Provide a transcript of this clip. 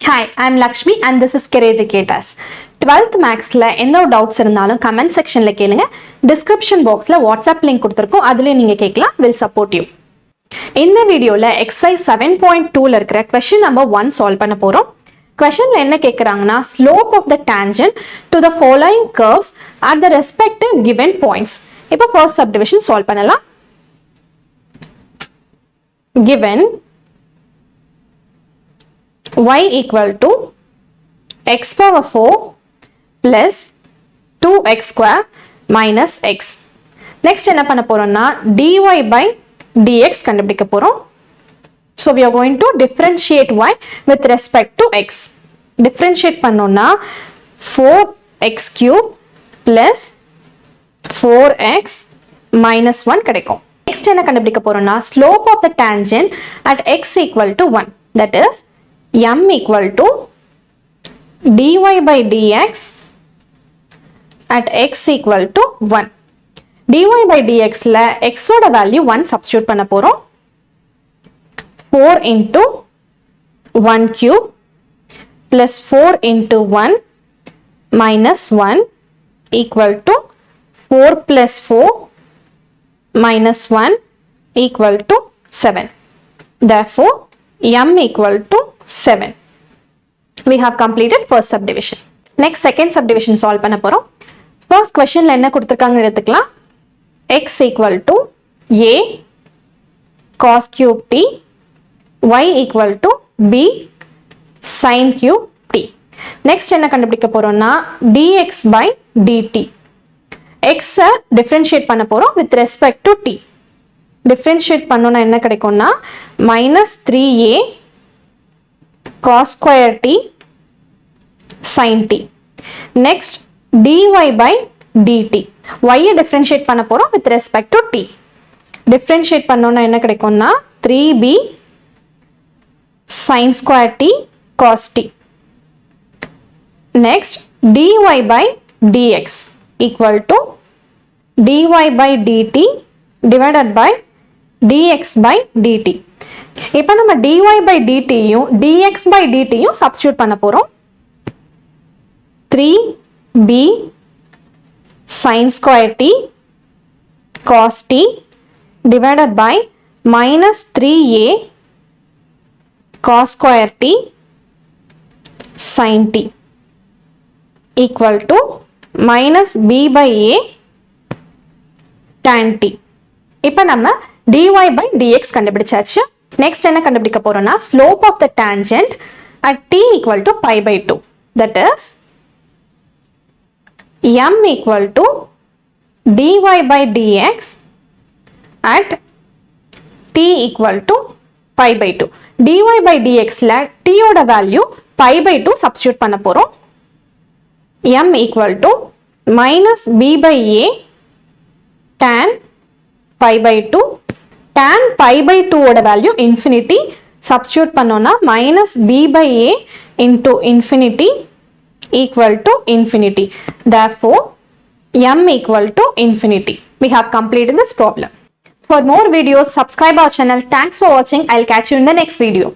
Hi, I am Lakshmi and this is Educators. 12th Max la எந்த doubts இருந்தாலும் comment section ல கேளுங்க. Description box ல WhatsApp link கொடுத்திருக்கோம். அதுல நீங்க கேட்கலாம். Will support you. இந்த வீடியோல exercise 7.2 ல இருக்கிற question number 1 solve பண்ண போறோம். Questionல என்ன கேக்குறாங்கன்னா slope of the tangent to the following curves at the respective given points. இப்போ first subdivision solve பண்ணலாம். Given y equal to x power 4 plus 2x square minus x. Next என்ன பண்ண போறோம்னா dy by dx கண்டுபிடிக்க போறோம். So we are going to differentiate y with respect to x. Differentiate பண்ணோம்னா 4x cube plus 4x minus 1 கிடைக்கும். Next என்ன கண்டுபிடிக்க போறோம்னா slope of the tangent at x equal to 1. That is m equal to dy by dx at x equal to 1. dy by dx la x oda value 1 substitute பண்ண போறோம். 4 into 1 cube plus 4 into 1 minus 1 equal to 4 plus 4 minus 1 equal to 7. Therefore, m equal to 7. We have completed first subdivision. Next second subdivision solve பண்ண போறோம். First question ல என்ன கொடுத்திருக்காங்க எடுத்துக்கலாம். x equal to a cos cube t, y equal to b sin cube t. Next என்ன கண்டுபிடிக்க போறோம்னா dx by dt. x differentiate பண்ண போறோம் with respect to t. Differentiate பண்ணோம்னா என்ன கிடைக்கும்னா minus 3a cos square t sin t. Next dy by dt. y differentiate பண்ண போறோம் with respect to t. Differentiate பண்ணோம்னா என்ன கிடைக்கும்னா 3b sin square t cos t. Next dy by dx equal to dy by dt divided by dx by dt. இப்போ நம்ம dy by dt யும் dx by dt யும் substitute பண்ண போறோம். 3b sin square t cos t divided by minus 3a cos square t sin t equal to minus b by a tan t. இப்போ நம்ம dy by dx கண்டுபிடிச்சாச்சு. Next என்ன கண்டுபிடிக்க போறோம்னா slope of the tangent at t equal to pi by 2. That is m equal to dy by dx at t equal to pi by 2. dy by dx ல t ஓட value pi by 2 substitute பண்ண போறோம். m equal to minus b by a tan pi by 2. tan pi by 2 ஓட value infinity. Substitute பண்ணோம்னா minus b by a into infinity equal to infinity. Therefore, m equal to infinity. We have completed this problem. For more videos, subscribe our channel. Thanks for watching. I'll catch you in the next video.